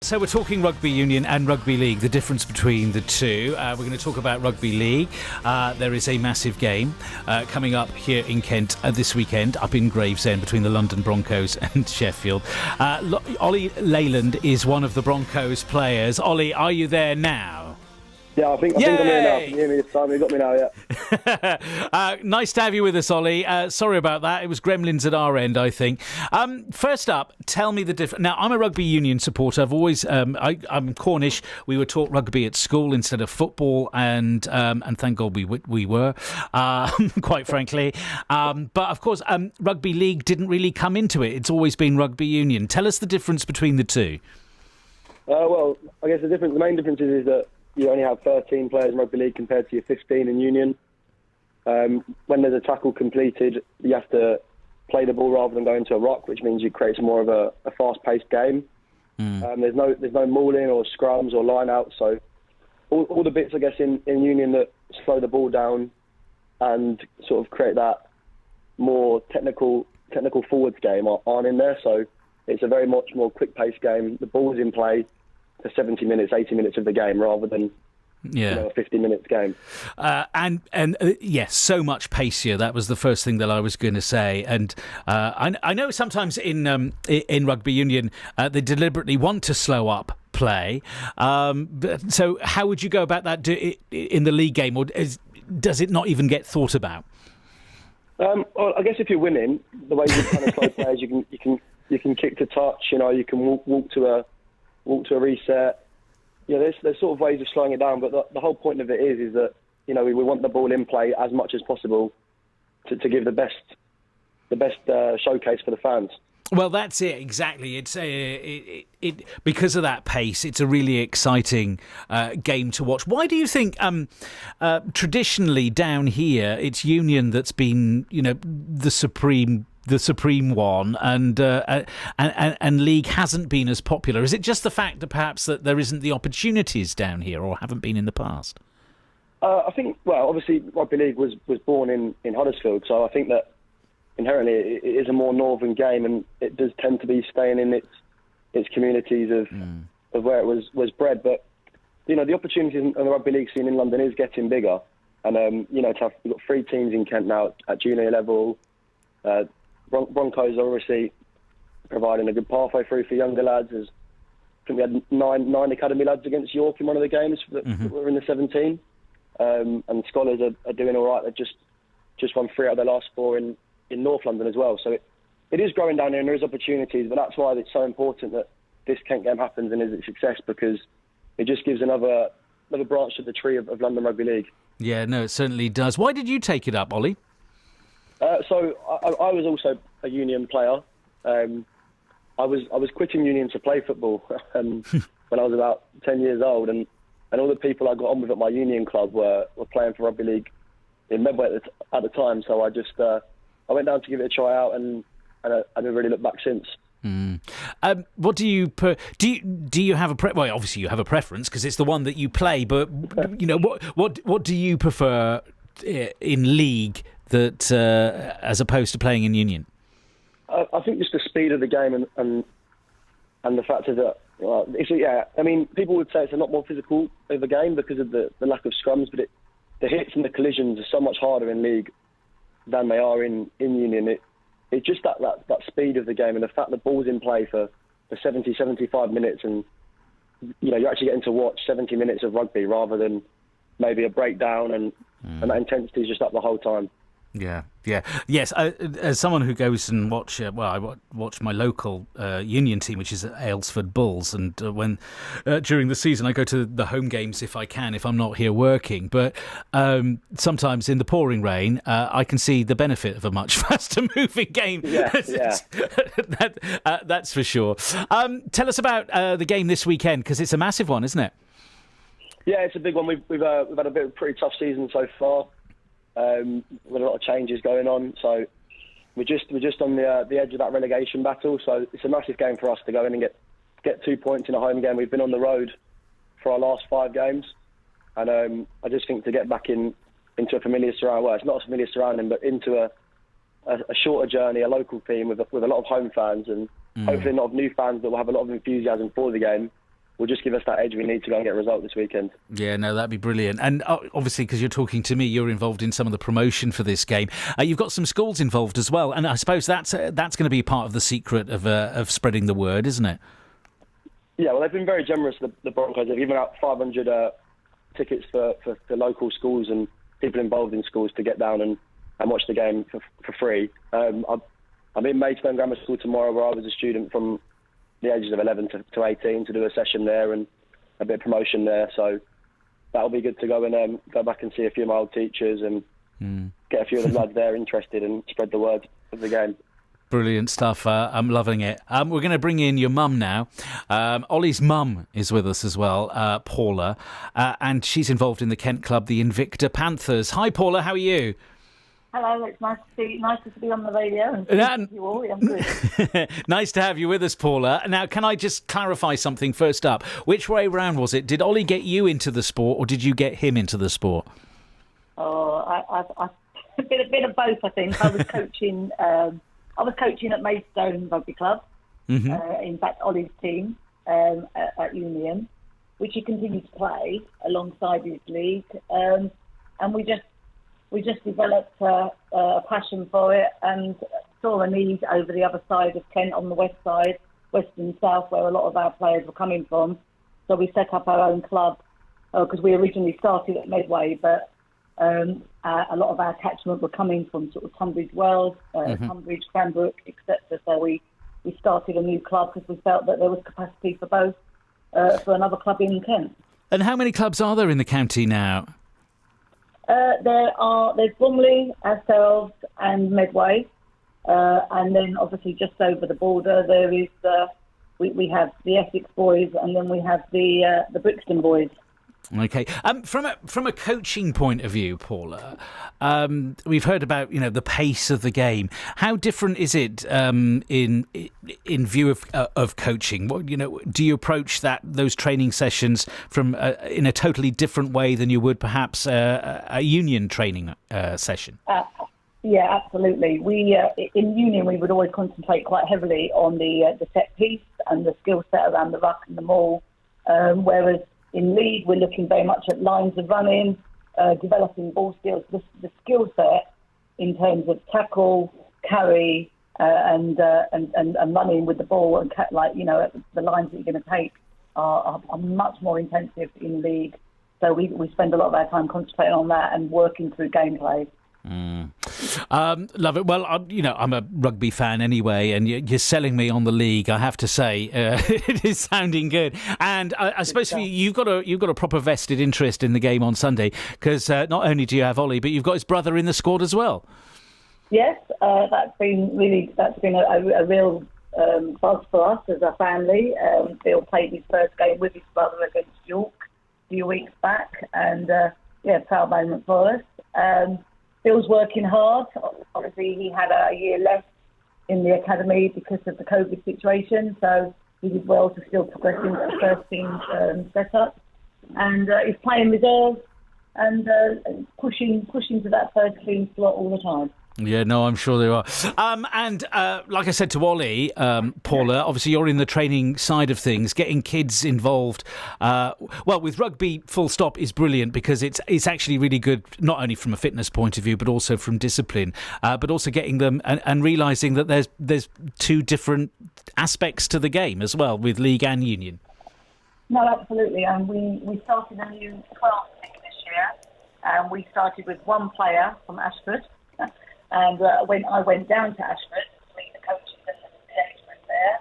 So we're talking rugby union and rugby league, the difference between the two. We're going to talk about rugby league. There is a massive game coming up here in Kent this weekend, up in Gravesend, between the London Broncos and Sheffield. Oli Leyland is one of the Broncos players. Oli, are you there now? Yeah, I think I'm here now. Can you hear me this time? You got me now, yeah. Nice to have you with us, Oli. Sorry about that. It was gremlins at our end, I think. First up, tell me the difference. Now, I'm a rugby union supporter. I've always, I'm Cornish. We were taught rugby at school instead of football, and thank God we were, quite frankly. But of course, rugby league didn't really come into it. It's always been rugby union. Tell us the difference between the two. Well, I guess the main difference is that you only have 13 players in rugby league compared to your 15 in union. When there's a tackle completed, you have to play the ball rather than go into a rock, which means it creates more of a fast-paced game. There's no mauling or scrums or line-outs, so all the bits, I guess, in union that slow the ball down and sort of create that more technical forwards game aren't in there. So it's a very much more quick-paced game. The ball's in play for 70 minutes, 80 minutes of the game rather than a 50 minutes game. Yes, so much pacier. That was the first thing that I was going to say. And I know sometimes in rugby union they deliberately want to slow up play. So how would you go about that in the league game, or does it not even get thought about? Well, I guess if you're winning, the way you kind of slow players, you can kick to touch. You can walk to a reset. There's sort of ways of slowing it down, but the whole point of it is that we want the ball in play as much as possible to give the best showcase for the fans. Well, that's it exactly. It's because of that pace. It's a really exciting game to watch. Why do you think traditionally down here it's union that's been the supreme one, and league hasn't been as popular? Is it just the fact that perhaps that there isn't the opportunities down here, or haven't been in the past? I think, well, obviously rugby league was born in Huddersfield, so I think that inherently it is a more northern game, and it does tend to be staying in its communities of where it was bred. But the opportunities in the rugby league scene in London is getting bigger, and we've got 3 teams in Kent now at junior level. Broncos are obviously providing a good pathway through for younger lads. I think we had nine academy lads against York in one of the games that were in the 17. And Scholars are doing all right. They've just won 3 out of their last 4 in North London as well. So it is growing down here, and there is opportunities, but that's why it's so important that this Kent game happens and is a success, because it just gives another branch to the tree of London Rugby League. Yeah, no, it certainly does. Why did you take it up, Oli? So I was also a union player. I was quitting union to play football when I was about 10 years old, and all the people I got on with at my union club were playing for rugby league in Medway at the time. So I went down to give it a try out, and I haven't really looked back since. What do you have a well, obviously you have a preference because it's the one that you play, but what do you prefer in league that as opposed to playing in union? I think just the speed of the game and the fact is that people would say it's a lot more physical of a game because of the lack of scrums, but the hits and the collisions are so much harder in league than they are in union. It's just that speed of the game, and the fact the ball's in play for 70, 75 minutes, and you're actually getting to watch 70 minutes of rugby rather than maybe a breakdown, and that intensity is just up the whole time. Yeah. Yes, as someone who goes and watch, I watch my local union team, which is Ebbsfleet Bulls, and when during the season I go to the home games if I can, if I'm not here working. But sometimes in the pouring rain, I can see the benefit of a much faster moving game. Yeah. That's for sure. Tell us about the game this weekend, because it's a massive one, isn't it? Yeah, it's a big one. We've had a pretty tough season so far. With a lot of changes going on, so we're just on the edge of that relegation battle. So it's a massive game for us to go in and get 2 points in a home game. We've been on the road for our last 5 games, and I just think to get back into a familiar surrounding. Well, it's not a familiar surrounding, but into a shorter journey, a local team with a lot of home fans, and hopefully a lot of new fans that will have a lot of enthusiasm for the game. will just give us that edge we need to go and get a result this weekend. Yeah, no, that'd be brilliant. And obviously, because you're talking to me, you're involved in some of the promotion for this game. You've got some schools involved as well, and I suppose that's going to be part of the secret of spreading the word, isn't it? Yeah, well, they've been very generous, the Broncos. They've given out 500 tickets for local schools and people involved in schools to get down and watch the game for free. I'm in Maidstone Grammar School tomorrow, where I was a student from the ages of 11 to 18 to do a session there and a bit of promotion there. So that'll be good to go and go back and see a few of my old teachers and get a few of the lads there interested and spread the word of the game. Brilliant stuff. I'm loving it. We're going to bring in your mum now. Oli's mum is with us as well, Paula, and she's involved in the Kent club, the Invicta Panthers. Hi, Paula. How are you? Hello, it's nice to be on the radio and speak to you all. I'm good. Nice to have you with us, Paula. Now, can I just clarify something first up? Which way round was it? Did Oli get you into the sport, or did you get him into the sport? Oh, I've a bit of both, I think. I was coaching. I was coaching at Maidstone Rugby Club. Mm-hmm. In fact, Oli's team at Union, which he continued to play alongside his league, and we just developed a passion for it and saw a need over the other side of Kent on the west side, west and south, where a lot of our players were coming from. So we set up our own club because we originally started at Medway, but a lot of our catchment were coming from sort of Tunbridge Wells, Tunbridge, Cranbrook, etc. So we started a new club because we felt that there was capacity for both for another club in Kent. And how many clubs are there in the county now? There's Bromley, ourselves, and Medway, and then obviously just over the border there is we have the Essex boys, and then we have the Brixton boys. Okay. From a coaching point of view, Paula, we've heard about the pace of the game. How different is it in view of coaching? What do you approach those training sessions from in a totally different way than you would perhaps a union training session? Yeah, absolutely. We in union we would always concentrate quite heavily on the set piece and the skill set around the ruck and the maul, whereas in league, we're looking very much at lines of running, developing ball skills. The skill set in terms of tackle, carry, and running with the ball, and the lines that you're going to take are much more intensive in league. So we spend a lot of our time concentrating on that and working through gameplay. Love it. Well, I'm a rugby fan anyway, and you're selling me on the league. I have to say, it is sounding good. And I suppose for you, you've got a proper vested interest in the game on Sunday, because not only do you have Oli, but you've got his brother in the squad as well. Yes, that's been a real buzz for us as a family. Bill played his first game with his brother against York a few weeks back, and proud moment for us. Bill's working hard. Obviously, he had a year left in the academy because of the COVID situation, so he did well to still progress into the first team setup. And he's playing reserves and pushing to that first team slot all the time. Yeah, no, I'm sure they are. And like I said to Oli, Paula, obviously you're in the training side of things, getting kids involved. With rugby, full stop, is brilliant because it's actually really good, not only from a fitness point of view, but also from discipline, but also getting them and realising that there's two different aspects to the game as well, with league and union. No, absolutely. And we started a new 12 league this year, and we started with one player from Ashford. And when I went down to Ashford to meet the coaches and the management there,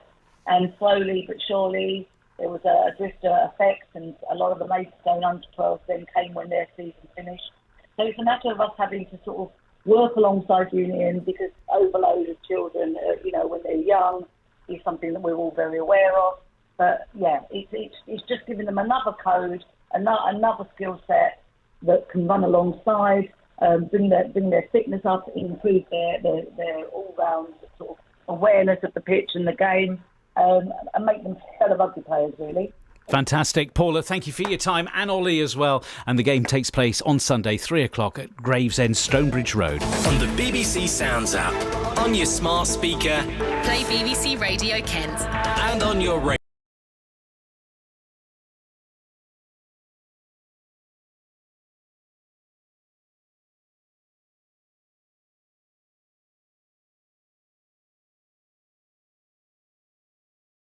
and slowly but surely there was a drifter effect, and a lot of the Maidstone under-12s then came when their season finished. So it's a matter of us having to sort of work alongside union, because overload of children, when they're young, is something that we're all very aware of. But yeah, it's just giving them another code, another skill set that can run alongside. Bring their fitness up, improve their all-round sort of awareness of the pitch and the game, and make them better rugby players, really. Fantastic. Paula, thank you for your time, and Oli as well. And the game takes place on Sunday, 3:00 at Gravesend, Stonebridge Road. On the BBC Sounds app, on your smart speaker, play BBC Radio Kent, and on your radio.